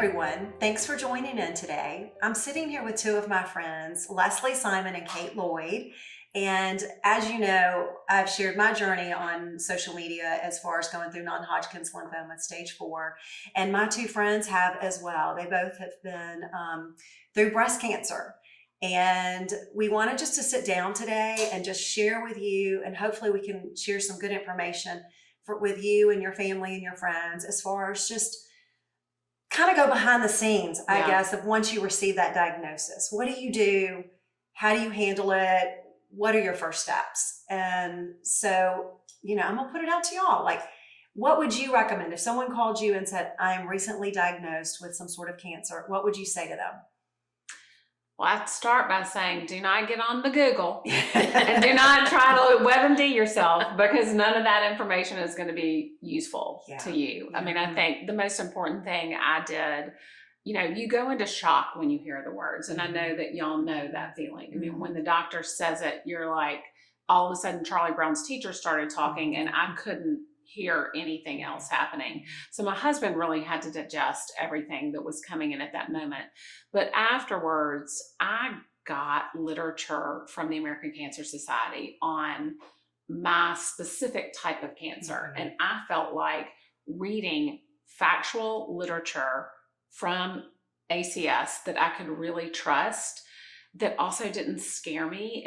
everyone. Thanks for joining in today. I'm sitting here with two of my friends, Leslie Simon and Kate Lloyd. And as you know, I've shared my journey on social media as far as going through non-Hodgkins lymphoma stage 4. And my two friends have as well. They both have been through breast cancer. And we wanted just to sit down today and just share with you, and hopefully we can share some good information with you and your family and your friends as far as just kind of go behind the scenes, I guess, of once you receive that diagnosis. What do you do? How do you handle it? What are your first steps? And so, I'm gonna put it out to y'all. Like, what would you recommend if someone called you and said, I am recently diagnosed with some sort of cancer? What would you say to them? Well, I'd start by saying, do not get on the Google and do not try to WebMD yourself, because none of that information is going to be useful to you. I mean, I think the most important thing I did, you go into shock when you hear the words. And I know that y'all know that feeling. I mean, when the doctor says it, you're like, all of a sudden Charlie Brown's teacher started talking and I couldn't hear anything else happening. So my husband really had to digest everything that was coming in at that moment. But afterwards, I got literature from the American Cancer Society on my specific type of cancer. And I felt like reading factual literature from ACS that I could really trust, that also didn't scare me.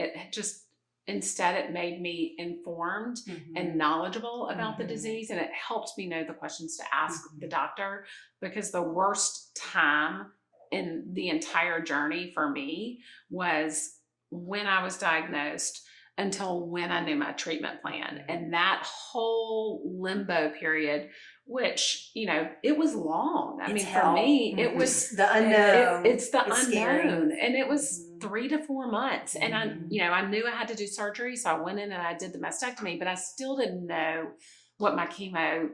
Instead, it made me informed and knowledgeable about the disease, and it helped me know the questions to ask the doctor, because the worst time in the entire journey for me was when I was diagnosed until when I knew my treatment plan. And that whole limbo period, which, it was long. I mean, for me, it was the unknown. It's the unknown. Scary. And it was 3 to 4 months. And I knew I had to do surgery. So I went in and I did the mastectomy, but I still didn't know what my chemo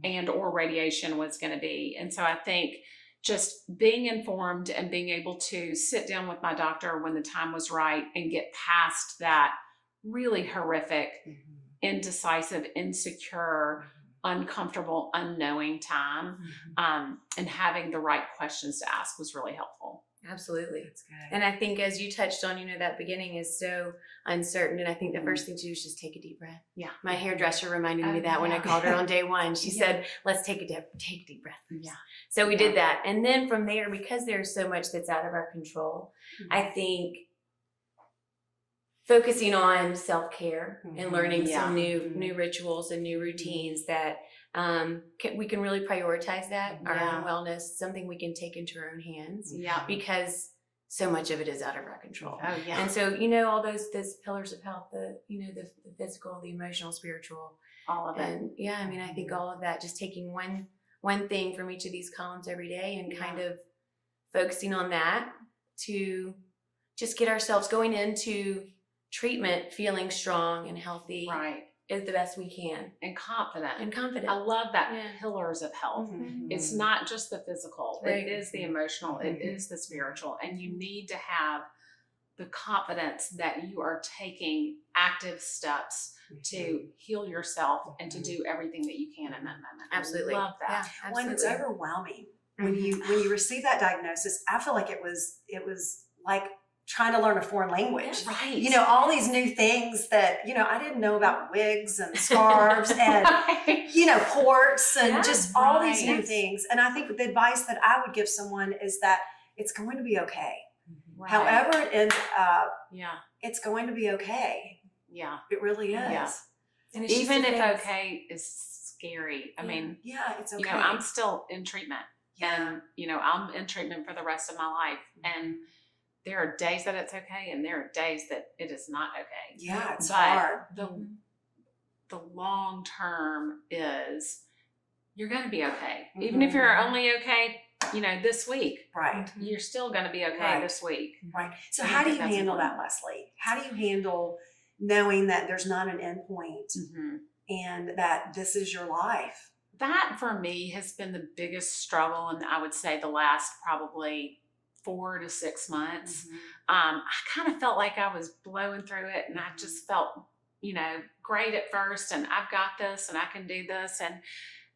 and or radiation was going to be. And so I think just being informed and being able to sit down with my doctor when the time was right and get past that really horrific, indecisive, insecure, uncomfortable, unknowing time, and having the right questions to ask was really helpful. Absolutely. That's good. And I think, as you touched on, that beginning is so uncertain. And I think the first thing to do is just take a deep breath. Yeah. My hairdresser reminded me that when I called her on day 1, she said, let's take a deep breath first. Yeah. So we did that. And then from there, because there's so much that's out of our control, I think focusing on self-care and learning some new rituals and new routines that we can really prioritize that, our own wellness, something we can take into our own hands, because so much of it is out of our control. Oh, yeah. And so, all those pillars of health, the physical, the emotional, spiritual, all of it. And I think all of that, just taking one thing from each of these columns every day and kind of focusing on that to just get ourselves going into treatment feeling strong and healthy, is the best we can, and confident. I love that pillars of health. It's not just the physical, it is the emotional, it is the spiritual, and you need to have the confidence that you are taking active steps to heal yourself and to do everything that you can in that moment. Absolutely. I love that. Yeah, when it's overwhelming, when you receive that diagnosis, I feel like it was like trying to learn a foreign language. Right. All these new things that, I didn't know about wigs and scarves and, ports and just all these new things. And I think the advice that I would give someone is that it's going to be okay. Right. However it ends up, it's going to be okay. Yeah. It really is. Yeah. And even if okay is scary. I mean, it's okay. I'm still in treatment. Yeah. And, I'm in treatment for the rest of my life. And there are days that it's okay, and there are days that it is not okay. Yeah, it's hard. The long term is you're going to be okay. Even if you're only okay, this week. Right. You're still going to be okay this week. Right. So how do you handle that, Leslie? How do you handle knowing that there's not an end point and that this is your life? That, for me, has been the biggest struggle, and I would say the last probably 4 to 6 months. I kind of felt like I was blowing through it, and I just felt, great at first, and I've got this and I can do this. And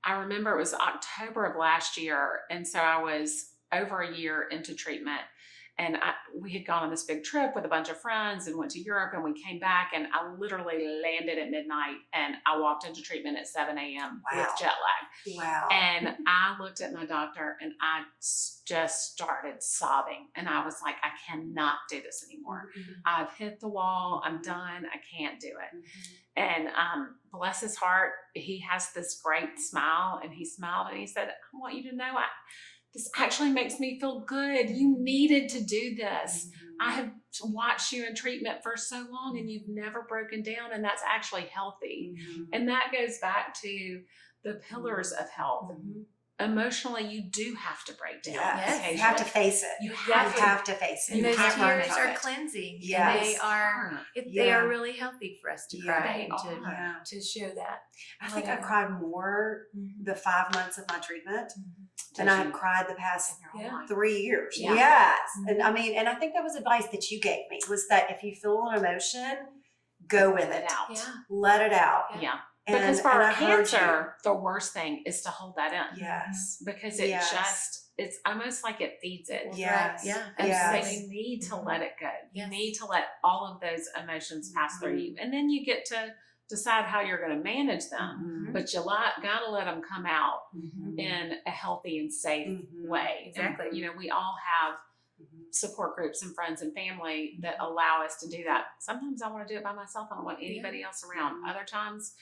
I remember it was October of last year. And so I was over a year into treatment. And we had gone on this big trip with a bunch of friends and went to Europe, and we came back, and I literally landed at midnight, and I walked into treatment at 7 a.m. with jet lag. Wow. And I looked at my doctor, and I just started sobbing. And I was like, I cannot do this anymore. I've hit the wall. I'm done. I can't do it. And bless his heart, he has this great smile, and he smiled and he said, I want you to know this actually makes me feel good. You needed to do this. I have watched you in treatment for so long, and you've never broken down, and that's actually healthy. And that goes back to the pillars of health. Emotionally, you do have to break down. Yes. You have to face it. You have to face it. And you those have tears to are cleansing. Yes. And they are really healthy for us to cry and to show that. I think I cried more the 5 months of my treatment than I have cried the past 3 years. Yes. And I mean, and I think that was advice that you gave me, was that if you feel an emotion, go with it. Let it out. Because for our cancer, the worst thing is to hold that in. Yes. Because it it's almost like it feeds it. Yes. And so you need to let it go. You need to let all of those emotions pass through you. And then you get to decide how you're going to manage them. But you gotta let them come out in a healthy and safe way. Exactly. And, we all have support groups and friends and family that allow us to do that. Sometimes I want to do it by myself. I don't want anybody else around. Other times,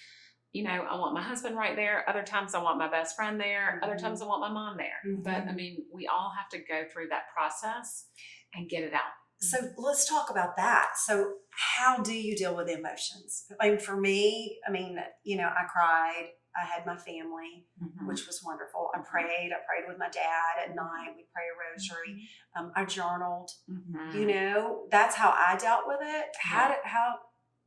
I want my husband right there. Other times I want my best friend there. Other times I want my mom there. But I mean, we all have to go through that process and get it out. So let's talk about that. So how do you deal with emotions? I mean, for me, I cried. I had my family, which was wonderful. I prayed with my dad at night. We pray a rosary. I journaled. That's how I dealt with it.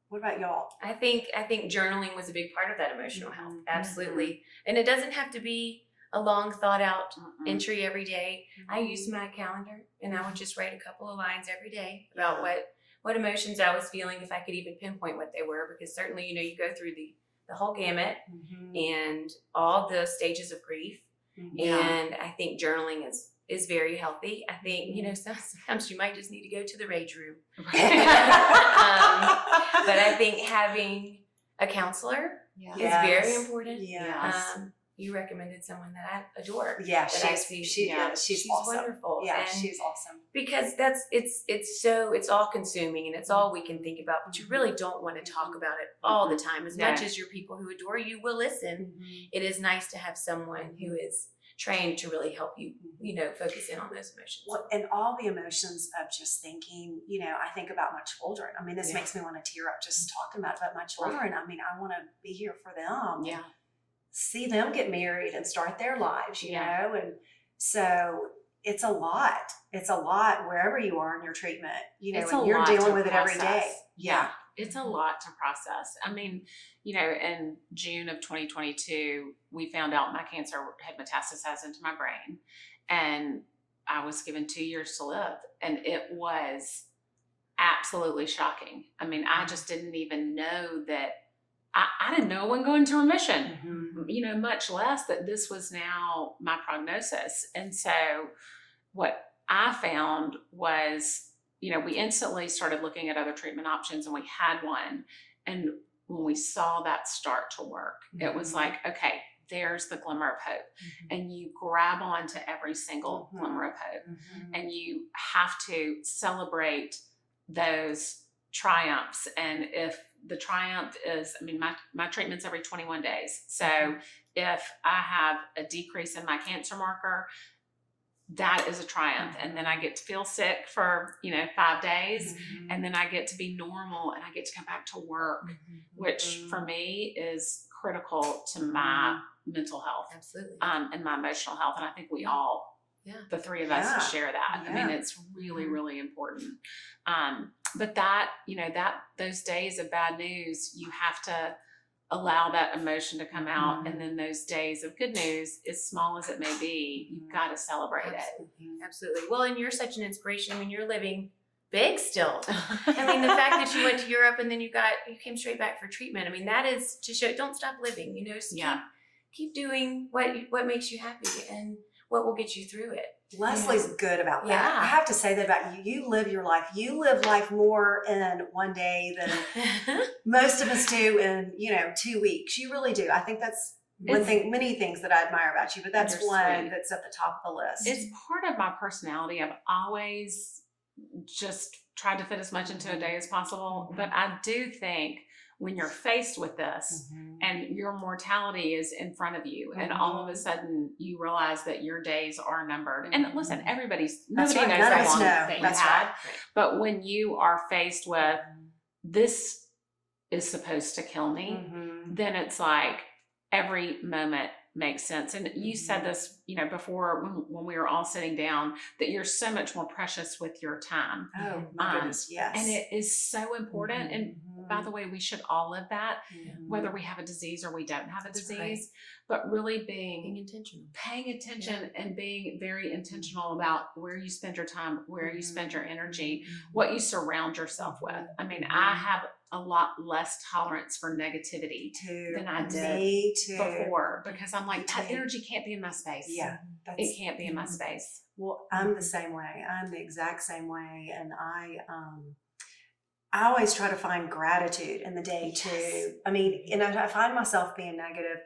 What about y'all? I think journaling was a big part of that emotional health. Absolutely. And it doesn't have to be a long thought out entry every day. I used my calendar, and I would just write a couple of lines every day about what emotions I was feeling, if I could even pinpoint what they were, because certainly, you go through the whole gamut and all the stages of grief. And I think journaling is very healthy. I think, sometimes you might just need to go to the rage room. But I think having a counselor is very important. You recommended someone that I adore. Yeah, she's awesome. Wonderful. Yeah, she's awesome. Because it's all consuming, and it's all we can think about, but you really don't want to talk about it all the time. As much as your people who adore you will listen, it is nice to have someone who is trained to really help you, focus in on those emotions. Well, and all the emotions of just thinking, I think about my children. I mean, this makes me want to tear up just talking about my children. I mean, I want to be here for them. See them get married and start their lives, you know? And so it's a lot. It's a lot wherever you are in your treatment, and you're dealing with it every day. It's a lot to process. I mean, in June of 2022, we found out my cancer had metastasized into my brain, and I was given 2 years to live. And it was absolutely shocking. I mean, I just didn't even know that. I didn't know when going to remission, much less that this was now my prognosis. And so what I found was, we instantly started looking at other treatment options, and we had one. And when we saw that start to work, it was like, okay, there's the glimmer of hope. And you grab onto every single glimmer of hope, and you have to celebrate those triumphs. And if the triumph is, my treatment's every 21 days. So if I have a decrease in my cancer marker, that is a triumph. And then I get to feel sick for, 5 days. And then I get to be normal, and I get to come back to work, which for me is critical to my mental health. Absolutely. And my emotional health. And I think we all, the three of us share that. I mean, it's really, really important. But that, those days of bad news, you have to allow that emotion to come out. And then those days of good news, as small as it may be, you've got to celebrate it. Absolutely. Well, and you're such an inspiration. I mean, you're living big still. I mean, the fact that you went to Europe and then you came straight back for treatment. I mean, that is to show, don't stop living, keep doing what makes you happy and what will get you through it. Leslie's good about that. Yeah. I have to say that about you. You live your life. You live life more in one day than most of us do in, 2 weeks. You really do. I think that's one thing, many things that I admire about you, but that's one that's at the top of the list. It's part of my personality. I've always just tried to fit as much into a day as possible. But I do think when you're faced with this and your mortality is in front of you and all of a sudden you realize that your days are numbered. And listen, nobody knows how long that you had. Right. But when you are faced with this is supposed to kill me, then it's like every moment makes sense. And you said this, before when we were all sitting down, that you're so much more precious with your time. Oh my goodness, yes. And it is so important. And by the way, we should all live that, whether we have a disease or we don't have a disease, but really paying attention and being very intentional about where you spend your time, where you spend your energy, what you surround yourself with. I mean, I have a lot less tolerance for negativity than I did before, because I'm like, that energy can't be in my space. Yeah. It can't be in my space. Well, I'm the same way. I'm the exact same way. And I always try to find gratitude in the day too. I mean, and I find myself being negative.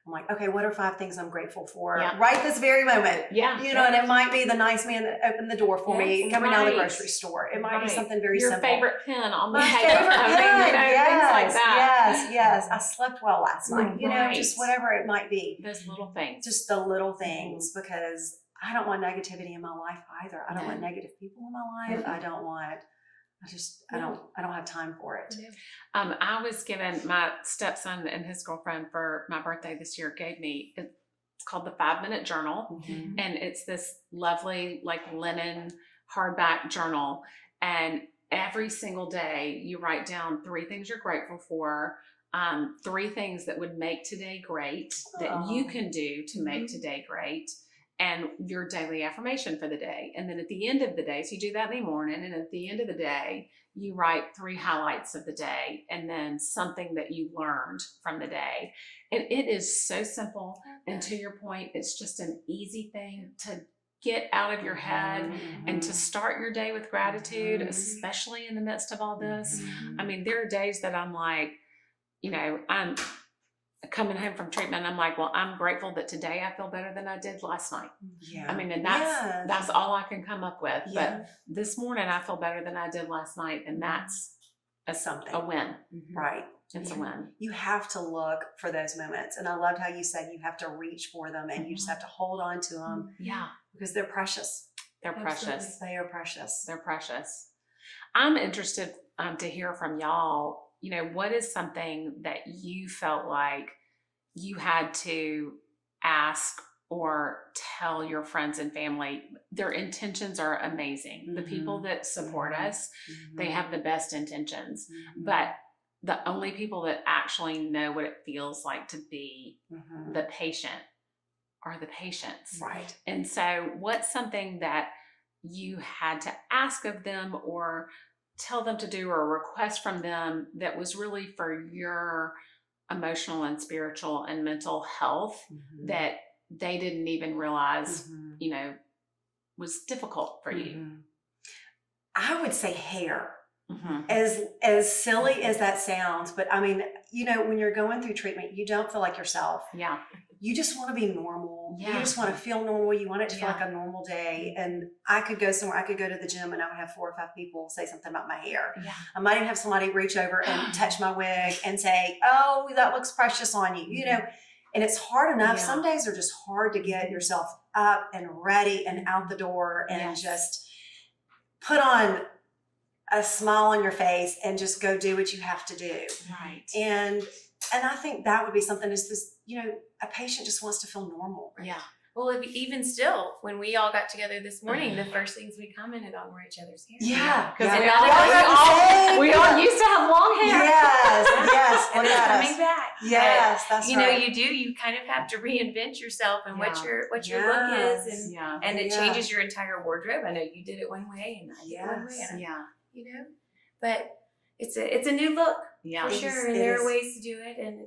I'm like, okay, what are 5 things I'm grateful for right this very moment? Yeah. And it might be the nice man that opened the door for me coming out of the grocery store. It might be something very simple. Your favorite pen on the My favorite pen. Things like that. Yes. I slept well last night. Just whatever it might be. Those little things. Just the little things, because I don't want negativity in my life either. I don't want negative people in my life. I don't have time for it. I was given, my stepson and his girlfriend for my birthday this year gave me, it's called the 5-Minute Journal. And it's this lovely linen hardback journal. And every single day you write down 3 things you're grateful for, 3 things that would make today great, that you can do to make today great, and your daily affirmation for the day. And then at the end of the day, so you do that in the morning, and at the end of the day, you write 3 highlights of the day, and then something that you learned from the day. And it is so simple. And to your point, it's just an easy thing to get out of your head and to start your day with gratitude, especially in the midst of all this. I mean, there are days that I'm like, I'm coming home from treatment, I'm like, well, I'm grateful that today I feel better than I did last night. I mean, and that's all I can come up with. But this morning I feel better than I did last night, and that's a win. Right. It's a win. You have to look for those moments. And I loved how you said you have to reach for them, and you just have to hold on to them. Yeah. Because they're precious. They're precious. They are precious. They're precious. I'm interested to hear from y'all. What is something that you felt like you had to ask or tell your friends and family? Their intentions are amazing. The people that support us, they have the best intentions. But the only people that actually know what it feels like to be the patient are the patients. Right. And so what's something that you had to ask of them or tell them to do or request from them that was really for your emotional and spiritual and mental health that they didn't even realize, was difficult for you? I would say hair. As silly as that sounds, but I mean, when you're going through treatment, you don't feel like yourself. Yeah. You just want to be normal. Yeah. You just want to feel normal. You want it to feel like a normal day. And I could go somewhere, I could go to the gym, and I would have 4 or 5 people say something about my hair. Yeah. I might even have somebody reach over and touch my wig and say, oh, that looks precious on you, and it's hard enough. Yeah. Some days are just hard to get yourself up and ready and out the door and just put on a smile on your face and just go do what you have to do. Right. And I think that would be something, is this, a patient just wants to feel normal. Yeah. Well, even still, when we all got together this morning, the first things we commented on were each other's hair. Yeah. Because we all used to have long hair. Yes. And it's coming back. Yes, that's right. You kind of have to reinvent yourself and what your look is, and it changes your entire wardrobe. I know you did it one way, and I did it one way. But it's a new look for sure, and there are ways to do it, and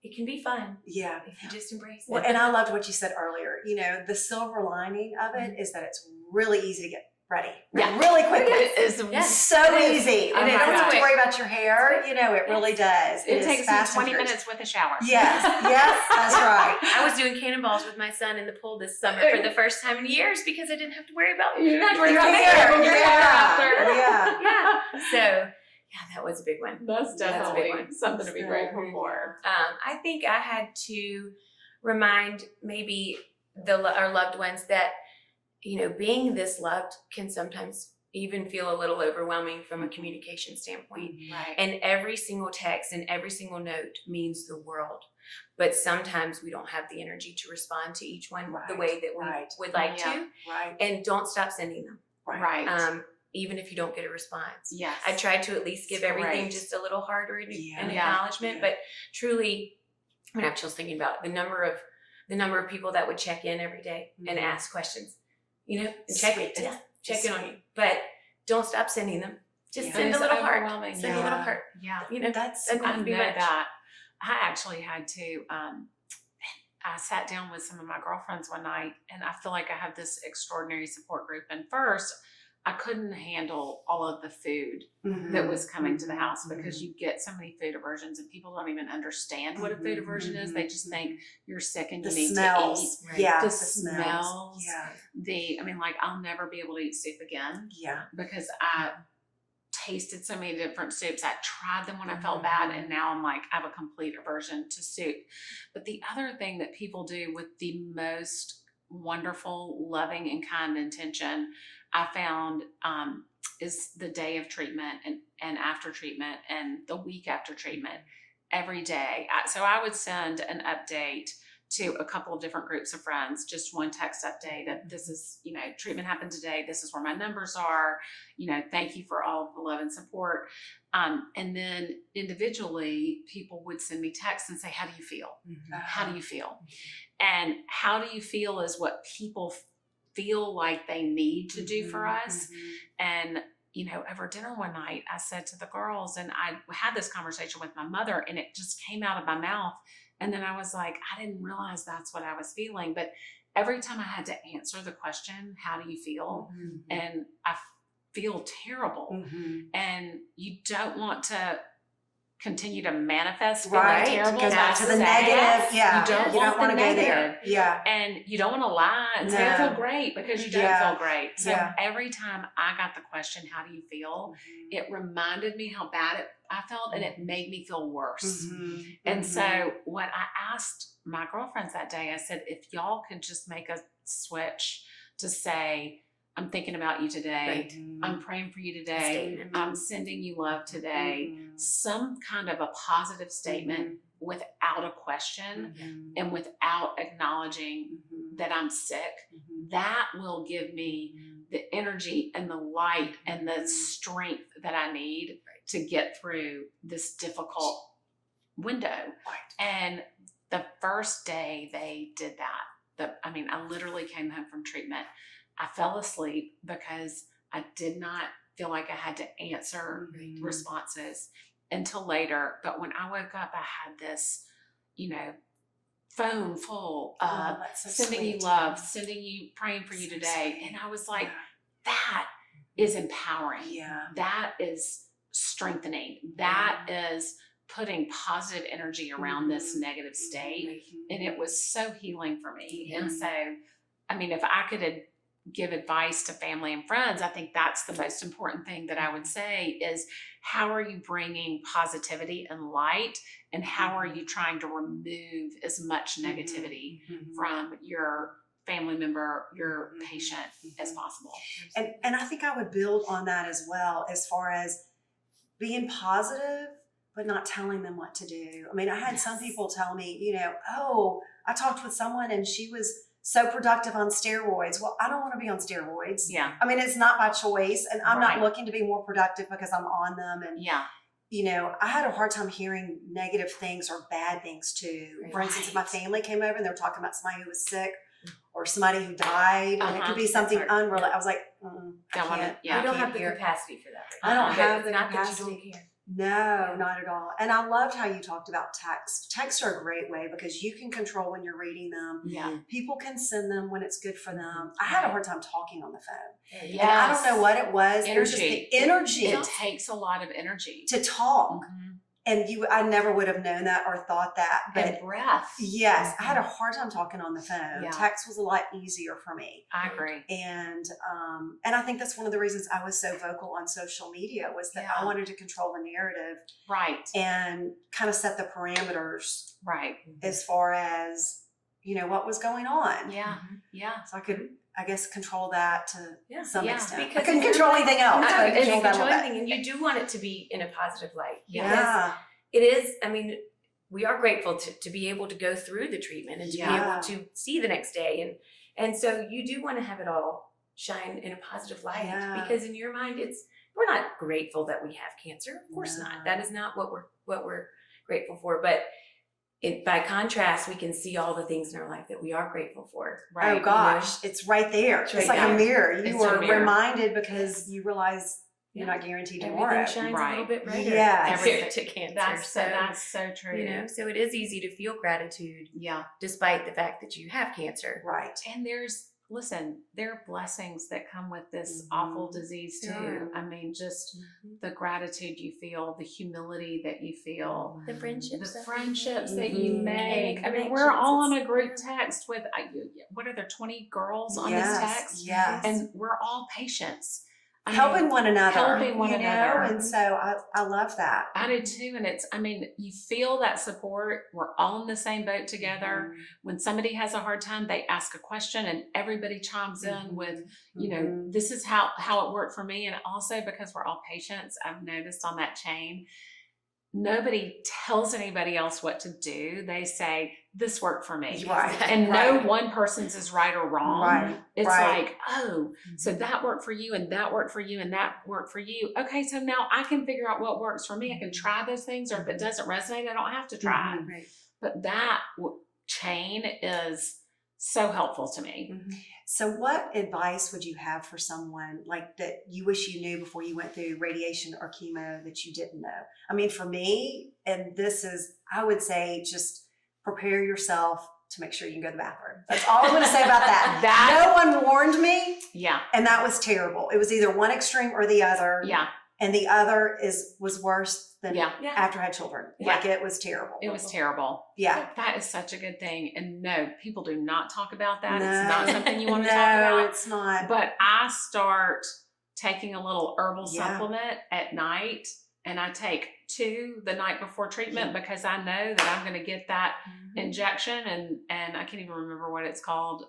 it can be fun. Yeah. If you just embrace it. Well, and I loved what you said earlier. You know, the silver lining of it is that it's really easy to get ready. Yeah. Really quickly. It is so easy. Oh And you my don't have to gosh. worry about your hair. You know, it really does. It is takes fast you and 20 furious. minutes with a shower. Yes, that's right. I was doing cannonballs with my son in the pool this summer for the first time in years because I didn't have to worry about You didn't have to worry Your about hair. makeup and your hair after. Yeah. Yeah. So that was a big one. That's a big definitely one. something to be So, grateful for. I think I had to remind maybe our loved ones that, you know, being this loved can sometimes even feel a little overwhelming from a communication standpoint. Right. And every single text and every single note means the world. But sometimes we don't have the energy to respond to each one the way that we would like to. Right. And don't stop sending them. Right. Even if you don't get a response. Yes. I tried to at least give It's everything great. just a little harder an Yeah. acknowledgement, Yeah. but truly, I have chills thinking about the number of people that would check in every day and ask questions, you know, and check in on you. But don't stop sending them. Just send a little heart. Send a little heart. Yeah. You know, That's doesn't have I to be know much. that. I actually had to, I sat down with some of my girlfriends one night, and I feel like I have this extraordinary support group. And first, I couldn't handle all of the food that was coming to the house because you get so many food aversions and people don't even understand what a food aversion is. They just think you're sick and you the need smells. to eat. Yeah. The the smells. Yeah. Like I'll never be able to eat soup again Yeah. because I tasted so many different soups. I tried them when I felt bad, and now I'm like, I have a complete aversion to soup. But the other thing that people do with the most wonderful, loving, and kind intention, I found is the day of treatment and after treatment and the week after treatment every day. So I would send an update to a couple of different groups of friends, just one text update that this is, you know, treatment happened today. This is where my numbers are. You know, thank you for all of the love and support. And then individually, people would send me texts and say, how do you feel? How do you feel? And how do you feel is what people feel like they need to do for us. And, you know, over dinner one night, I said to the girls, and I had this conversation with my mother, and it just came out of my mouth. And then I was like, I didn't realize that's what I was feeling. But every time I had to answer the question, how do you feel? And I feel terrible. And you don't want to continue to manifest feeling terrible. Go back to the sad. negative. Yeah. You don't want to go there. Yeah. And you don't want to lie and say I feel great because you don't feel great. So every time I got the question, how do you feel? It reminded me how bad I felt, and it made me feel worse. And so what I asked my girlfriends that day, I said, if y'all could just make a switch to say, I'm thinking about you today. I'm praying for you today. I'm sending you love today. Some kind of a positive statement without a question and without acknowledging that I'm sick. That will give me the energy and the light and the strength that I need to get through this difficult window. And the first day they did that, I literally came home from treatment. I fell asleep because I did not feel like I had to answer responses until later. But when I woke up, I had this, you know, phone full of sending you love, sending you, praying for you today. And I was like, that is empowering. That is strengthening. That is putting positive energy around this negative state. And it was so healing for me. And so, if I could give advice to family and friends, I think that's the most important thing that I would say is, how are you bringing positivity and light, and how are you trying to remove as much negativity from your family member, your patient as possible? And I think I would build on that as well, as far as being positive, but not telling them what to do. I had some people tell me, you know, oh, I talked with someone and she was so productive on steroids. Well, I don't want to be on steroids. It's not by choice, and I'm not looking to be more productive because I'm on them. And you know, I had a hard time hearing negative things or bad things too. For instance, if my family came over and they were talking about somebody who was sick or somebody who died, and it could be something unreal. I was like, I can't. I don't have the capacity for that. I don't have the not capacity. that you don't care. No, not at all. And I loved how you talked about text. Texts are a great way because you can control when you're reading them. Yeah. People can send them when it's good for them. I had a hard time talking on the phone. Yes. And I don't know what it was. It was just the energy. It takes a lot of energy to talk. And I never would have known that or thought that. But and breath. Yes, I had a hard time talking on the phone. Yeah. Text was a lot easier for me. I agree. And I think that's one of the reasons I was so vocal on social media was that I wanted to control the narrative. Right. And kind of set the parameters. Right. As far as, what was going on. Yeah. Yeah. So I could, I guess, control that to some extent. Because I couldn't control anything else. I I control anything, and you do want it to be in a positive light. Yeah. It is, we are grateful to be able to go through the treatment and to be able to see the next day. And so you do want to have it all shine in a positive light because in your mind, we're not grateful that we have cancer. Of course not. That is not what we're grateful for. But by contrast, we can see all the things in our life that we are grateful for. Right. Oh gosh, it's right there. It's like a mirror. You were reminded because you realize you're not guaranteed tomorrow. Everything shines a little bit brighter. Yes. To cancer. That's so true. So it is easy to feel gratitude. Yeah. Despite the fact that you have cancer. Right. And there are blessings that come with this awful disease too. Sure. Just the gratitude you feel, the humility that you feel, the friendships that you make. We're all on a group text with, what are there, 20 girls on this text? Yes. And we're all patients. Helping one another. And so I love that. I do too. And you feel that support. We're all in the same boat together. When somebody has a hard time, they ask a question and everybody chimes in with, this is how it worked for me. And also because we're all patients, I've noticed on that chain, nobody tells anybody else what to do. They say, this worked for me. Right. And no one person's is right or wrong. Right. It's like, so that worked for you and that worked for you and that worked for you. Okay, so now I can figure out what works for me. I can try those things, or if it doesn't resonate, I don't have to try. Right. But that chain is so helpful to me. So what advice would you have for someone like that you wish you knew before you went through radiation or chemo that you didn't know? For me, and I would say just prepare yourself to make sure you can go to the bathroom. That's all I'm going to say about that. No one warned me. Yeah. And that was terrible. It was either one extreme or the other. Yeah. And the other was worse than after I had children. Yeah. Like it was terrible. It was terrible. Yeah. That is such a good thing. And no, people do not talk about that. No. It's not something you want to talk about. No, it's not. But I start taking a little herbal supplement at night, and I take 2 the night before treatment because I know that I'm going to get that injection, and I can't even remember what it's called.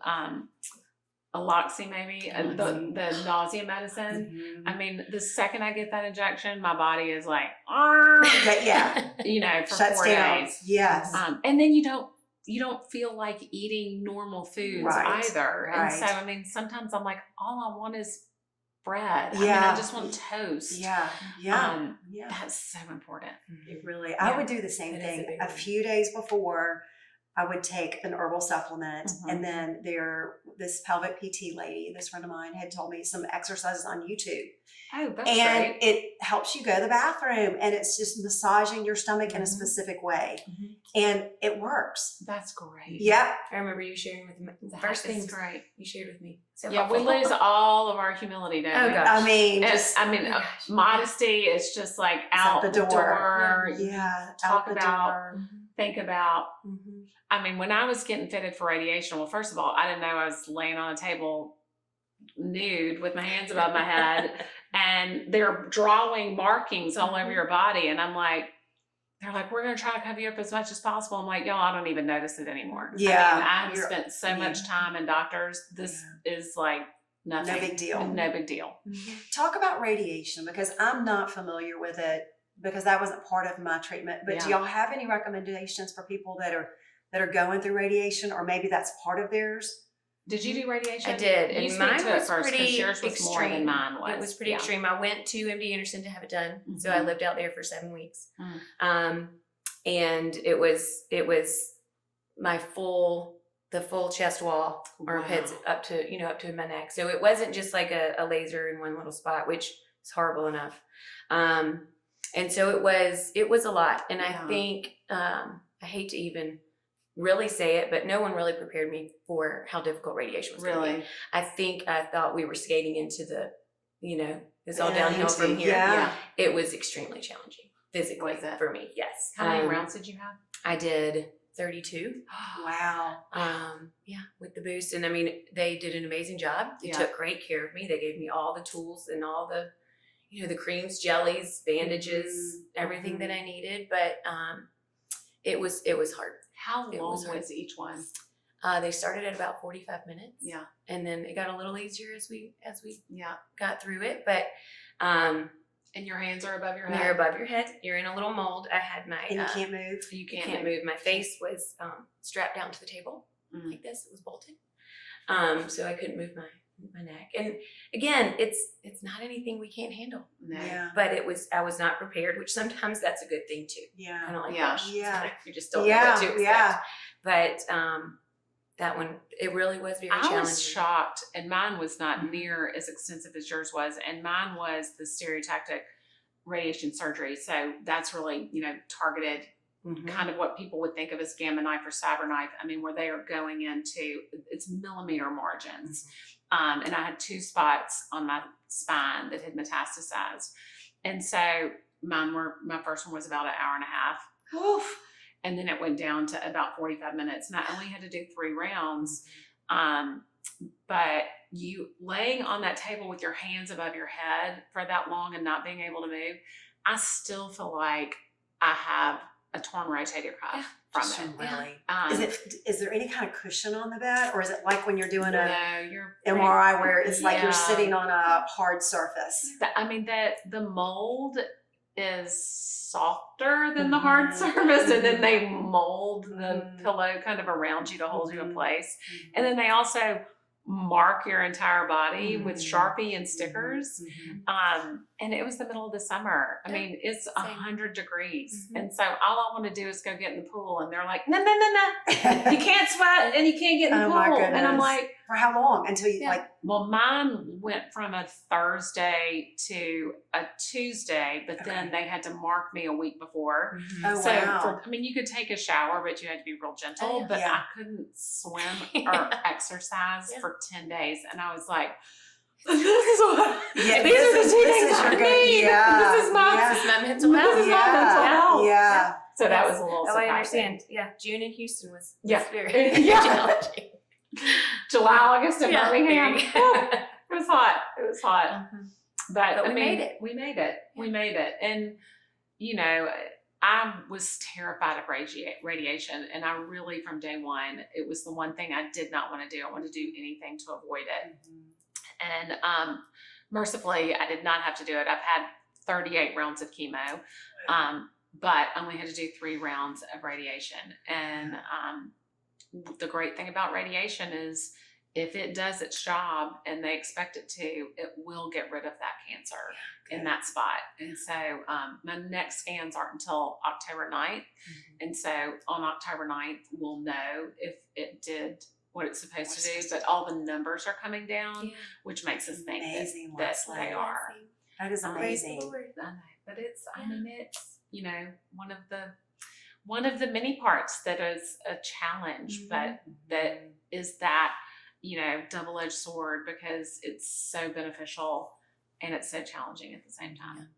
Aloxy maybe, the nausea medicine. The second I get that injection, my body is like, for Shuts 4 down. days. Yes. And then you don't feel like eating normal foods either. Right. And so, sometimes I'm like, all I want is bread. I just want toast. Yeah. That's so important. It really, I would do the same thing. A few days before, I would take an herbal supplement, and then this pelvic PT lady, this friend of mine, had told me some exercises on YouTube. Oh, that's and great. It helps you go to the bathroom, and it's just massaging your stomach in a specific way, and it works. That's great. Yeah, I remember you sharing with me the first thing great you shared with me. So we lose all of our humility, don't we? Gosh. Modesty is just like out the door. Talk about, think about. When I was getting fitted for radiation, well, first of all, I didn't know I was laying on a table nude with my hands above my head, and they're drawing markings all over your body. And I'm like, they're like, we're going to try to cover you up as much as possible. I'm like, y'all, I don't even notice it anymore. Yeah. I have spent so much time in doctors. This is like nothing. No big deal. No big deal. Talk about radiation, because I'm not familiar with it because that wasn't part of my treatment. But do y'all have any recommendations for people that are going through radiation, or maybe that's part of theirs? Did you do radiation? I did. You And mine was first, pretty yours was extreme. more than mine was. It was pretty extreme. I went to MD Anderson to have it done. So I lived out there for 7 weeks. And it was my the full chest wall, armpits up to my neck. So it wasn't just like a laser in one little spot, which is horrible enough. And so it was a lot. And I Yeah. think, I hate to even really say it, but no one really prepared me for how difficult radiation was going to be. Really? I thought we were skating into the, it's all Yeah, downhill from here. Yeah. It was extremely challenging physically Was it? for me. Yes. How many rounds did you have? I did 32. Wow. Yeah, with the boost. And I mean, they did an amazing job. They Yeah. took great care of me. They gave me all the tools and all the, the creams, jellies, bandages, everything that I needed. But it was hard. How It long was hard. was each one? They started at about 45 minutes. Yeah. And then it got a little easier as we Yeah. got through it. But And your hands are above your head? they're above your head. You're in a little mold. I had my And you can't move. You you can't, can't move. My face was strapped down to the table like this. It was bolted. So I couldn't move my neck. And again, it's not anything we can't handle. No. Yeah. But I was not prepared, which sometimes that's a good thing too. Yeah. Kind of like, Yeah. gosh, Yeah. you just don't know Yeah. what to expect. Yeah. But that one, it really was very challenging. I was shocked, and mine was not near as extensive as yours was, and mine was the stereotactic radiation surgery. So that's really, targeted, kind of what people would think of as gamma knife or saber knife. I mean, where they are going into, it's millimeter margins. And I had 2 spots on my spine that had metastasized. And so my first one was about an hour and a half. Oof. And then it went down to about 45 minutes. And I only had to do 3 rounds. But you laying on that table with your hands above your head for that long and not being able to move, I still feel like I have a torn rotator cuff from it. Really? Is there any kind of cushion on the bed, or is it like when you're doing No, a you're MRI where it's like you're Yeah. sitting on a hard surface? I mean, the mold is softer than the hard surface, and then they mold the pillow kind of around you to hold you in place. And then they also mark your entire body with Sharpie and stickers. And it was the middle of the summer. I mean, it's 100 degrees. And so all I want to do is go get in the pool. And they're like, no, you can't sweat and you can't get in the Oh pool. my And I'm goodness. like, For how long? Until you well, mine went from a Thursday to a Tuesday, but then they had to mark me a week before. Oh, So, wow. you could take a shower, but you had to be real gentle. But Yeah. I couldn't swim or exercise for 10 days. And I was like, this is what, these are the two things I need. This is my mental health. This is my mental health. Yeah. So that was a little Oh, surprising. I understand. Yeah. June in Houston was very challenging. July, August in Birmingham. very. It was hot. It was hot. But we made it. We made it. We made it. And, I was terrified of radiation. And I really, from day one, it was the one thing I did not want to do. I wanted to do anything to avoid it. And mercifully, I did not have to do it. I've had 38 rounds of chemo, but I only had to do 3 rounds of radiation. And the great thing about radiation is if it does its job and they expect it to, it will get rid of that cancer in that spot. And so my next scans aren't until October 9th. And so on October 9th, we'll know if it did what it's supposed to do, but all the numbers are coming down, which makes us think that they are. That is amazing. I know, but it's, one of the many parts that is a challenge, but that is that, double-edged sword, because it's so beneficial and it's so challenging at the same time.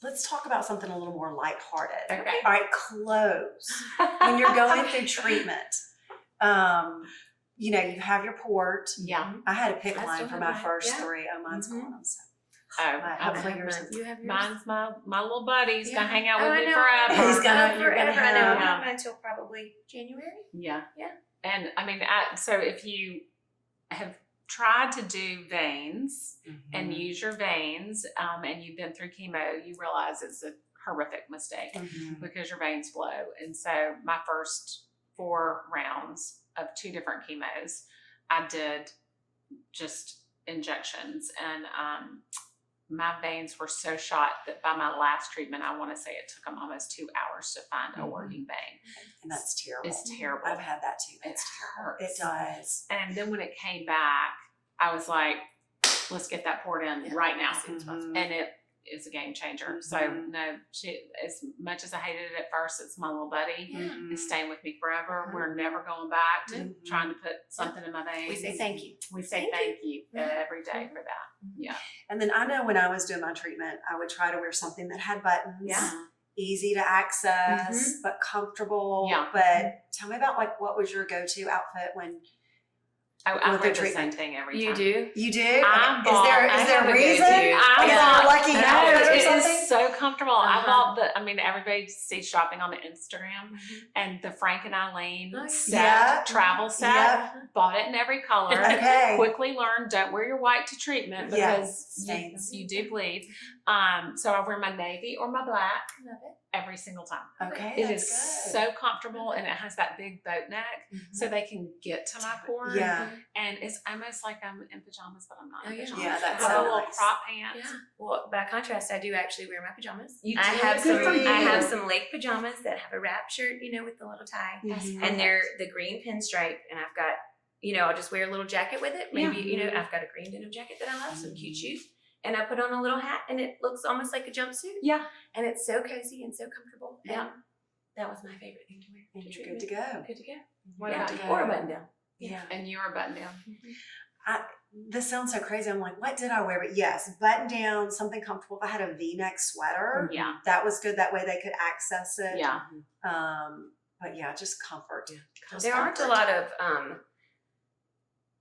Let's talk about something a little more lighthearted. Okay. All right, clothes. When you're going through treatment, you have your port. Yeah. I had a PICC I line still for have my mine. first Yeah. 3. Oh, mine's gone. So. Oh, Hopefully yours is. You have yours? mine's my little buddy. He's gonna hang out Oh, with I me know. forever. He's gonna- you're forever. gonna I know. have- I have mine until probably January. Yeah. Yeah. And so if you have tried to do veins and use your veins, and you've been through chemo, you realize it's a horrific mistake because your veins flow. And so my first 4 rounds of 2 different chemos, I did just injections, and my veins were so shot that by my last treatment, I want to say it took them almost 2 hours to find a working vein. And that's terrible. It's terrible. I've had that too. It hurts. It does. And then when it came back, I was like, let's get that poured in right now. Mhm. And is a game changer. So no, she, as much as I hated it at first, it's my little buddy. It's staying with me forever. We're never going back to trying to put something in my veins. We say thank you. We say thank you every day for that. Yeah. And then I know when I was doing my treatment, I would try to wear something that had buttons. Yeah. Easy to access, but comfortable. Yeah. But tell me about like what was your go-to outfit when I with wear the the same treatment? thing every You time. do? You do? I Is there have a a reason? go-to. I Is there a bought- lucky outfit or it something? is so comfortable. I Uh-huh. bought the, I mean, everybody sees shopping on the Instagram and the Frank and Eileen Nice. set, Yeah. travel set. Yep. Bought it in every color. Okay. Quickly learned, don't wear your white to treatment Yeah. because Stains. you do bleed. So I wear my navy or my black Love it. every single time. Okay, It that's is good. so comfortable and it has that big boat neck so they can get to my core. Yeah. And it's almost like I'm in pajamas, but I'm not in Oh, yeah. pajamas. Yeah, that's I have so a little nice. crop pants. Yeah. Well, by contrast, I do actually wear my pajamas. You I do? have Good some. for you. I have some lake pajamas that have a wrap shirt, with the little tie, Mhm. and they're the green pinstripe. And I've got, I'll just wear a little jacket with it. Maybe I've got a green denim jacket that I love, some cute shoes, and I put on a little hat, and it looks almost like a jumpsuit. Yeah. And it's so cozy and so comfortable. Yeah. And that was my favorite thing to wear. And to you're treatment. good to go. Good to go. What Yeah. about you? Or a button down. Yeah. And you're a button down. This sounds so crazy. I'm like, what did I wear? But yes, button down, something comfortable. If I had a V-neck sweater, Yeah. that was good. That way they could access it. Yeah. But yeah, just comfort. Just There aren't a comfort. lot of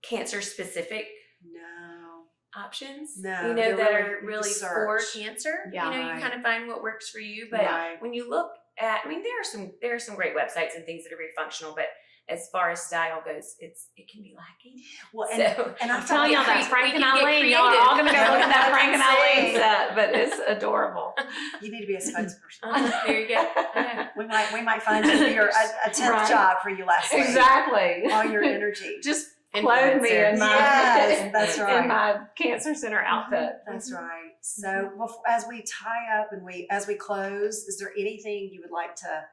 cancer specific No. options, No, they're that really- are you really just for search. cancer. Yeah. You Right. kind of find what works for you. But Right. when you look at, there are some great websites and things that are very functional, but as far as style goes, it can be lacking. Well, So- and I I'm feel telling like y'all that Frank we and can get Eileen, y'all are all going to go creative. look at that Frank and Eileen Same. set, but it's adorable. you need to be a spokesperson. There you go. I know. We might find you a 10th Right. job for you last week. Exactly. All your energy. Just clothe me in my, Yes, that's right. in my cancer center outfit. That's right. So as we tie up and as we close, is there anything you would like to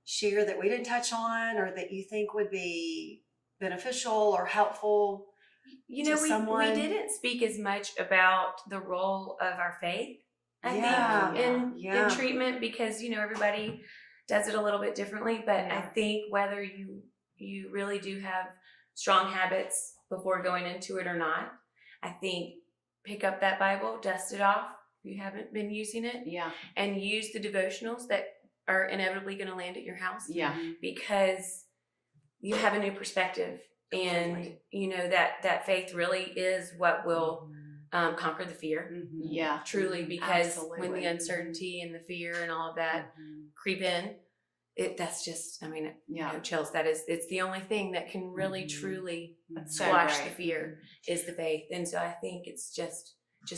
share that we didn't touch on or that you think would be beneficial or helpful? We someone- didn't speak as much about the role of our faith, I Yeah. think, Yeah. in treatment because, everybody does it a little bit differently. But I Yeah. think whether you really do have strong habits before going into it or not, I think pick up that Bible, dust it off if you haven't been using it, Yeah. and use the devotionals that are inevitably going to land at your house. Yeah. Because you have a new perspective. And that faith really is what will conquer the fear, Yeah. truly, because when Absolutely. the uncertainty and the fear and all of that creep in, that's just, chills. It's the only thing that can really truly That's so squash great. the fear is the faith. And so I think it's just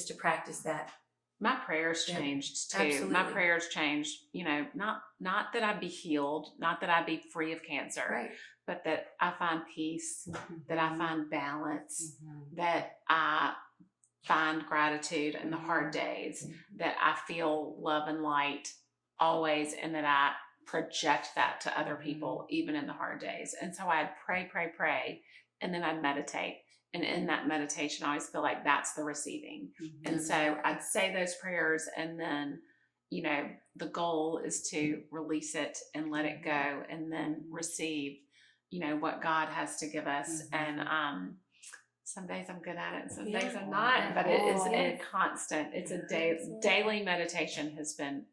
to practice that. My prayers Yeah, changed too. absolutely. My prayers changed, not that I be healed, not that I be free of cancer, Right. but that I find peace, that I find balance, Mm-hmm. that I find gratitude in the hard days, that I feel love and light always, and that I project that to other people, even in the hard days. And so I'd pray, and then I'd meditate. And in that meditation, I always feel like that's the receiving. And so I'd say those prayers, and then, the goal is to release it and let it go, and then receive, what God has to give us. And some days I'm good at it, and some days I'm not. But it is a constant. It's a daily meditation has been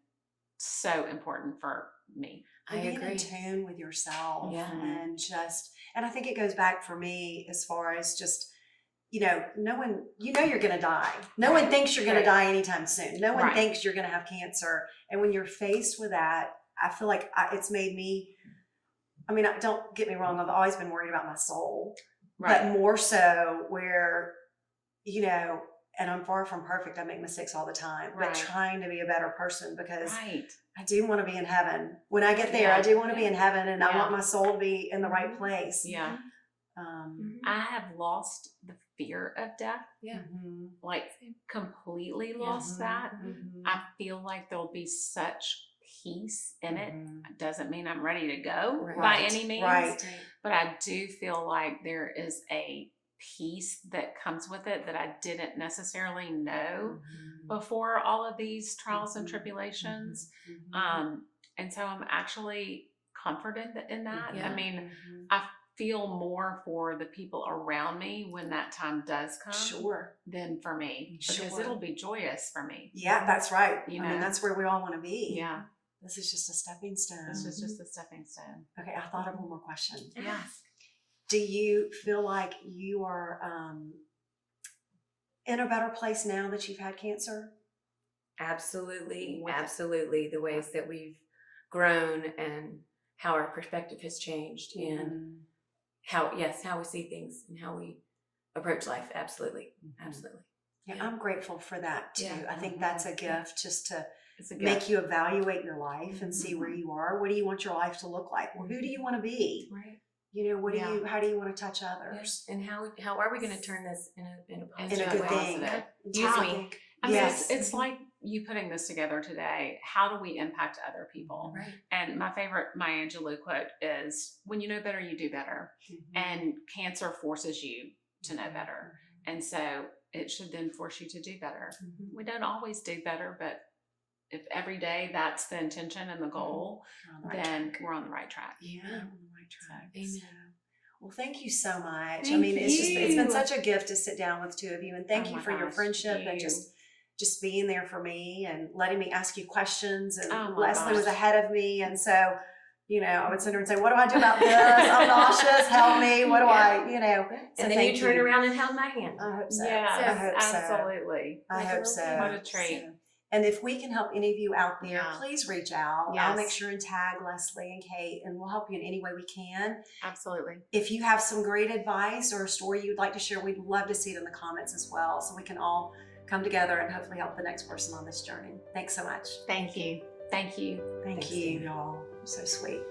so important for me. I Being agree. in tune with yourself Yeah. and I think it goes back for me as far as just, no one, you're going to die. No one thinks you're going to die anytime soon. No one Right. thinks you're going to have cancer. And when you're faced with that, I feel like it's made me, don't get me wrong. I've always been worried about my soul, but more so where, and I'm far from perfect. I make mistakes all the time, but Right. trying to be a better person because Right. I do want to be in heaven. When I get there, Yeah. I do want to be in heaven, and I Yeah. want my soul to be in the right place. Yeah. Um, I have lost the fear of death, mhm, like completely lost mhm, that. mhm, I feel like there'll be such peace in it. mhm. Doesn't mean I'm ready to go by Right, any means, right. but I do feel like there is a piece that comes with it that I didn't necessarily know before all of these trials and tribulations. And so I'm actually comforted in that. I mean, I feel more for the people around me when that time does come than for me, because it'll be joyous for me. Yeah, that's right. I mean, that's where we all want to be. Yeah. This is just a stepping stone. This is just a stepping stone. Okay, I thought of one more question. Yeah. Do you feel like you are in a better place now that you've had cancer? Absolutely. Absolutely. The ways that we've grown and how our perspective has changed and how we see things and how we approach life. Absolutely. Absolutely. Yeah, I'm grateful for that too. Yeah. I think that's a gift, just to It's a gift. make you evaluate your life and see where you are. What do you want your life to look like? Well, who do you want to be? Right. You know, what do you? How do you want to touch others? Yes. And how are we going to turn this in a positive In a good way? thing. Use me. I mean, it's like you putting this together today. How do we impact other people? Right. And my favorite Maya Angelou quote is, when you know better, you do better. And cancer forces you to know better. And so it should then force you to do better. We don't always do better, but if every day that's the intention and the goal, then we're on the right track. Yeah, we're on the right track. Amen. So, well, thank you so much. Thank I mean, it's been you. such a gift to sit down with two of you, and thank Oh you my for your gosh, friendship and you. just being there for me and letting me ask you questions. And Oh my Leslie was gosh. ahead of me, and so, you know, I would sit there and say, "What do I do about this? I'm nauseous. Help me. What do I?" You know. So And then you turned around and held my hand. I hope so. Yeah, I hope so. absolutely. I hope so. What a treat. So, and if we can help any of you out there, Yeah. please reach out. I'll Yes. make sure and tag Leslie and Kate, and we'll help you in any way we can. Absolutely. If you have some great advice or a story you'd like to share, we'd love to see it in the comments as well, so we can all come together and hopefully help the next person on this journey. Thanks so much. Thank you. Thank you. Thank Thanks, you, Dana. y'all. So sweet.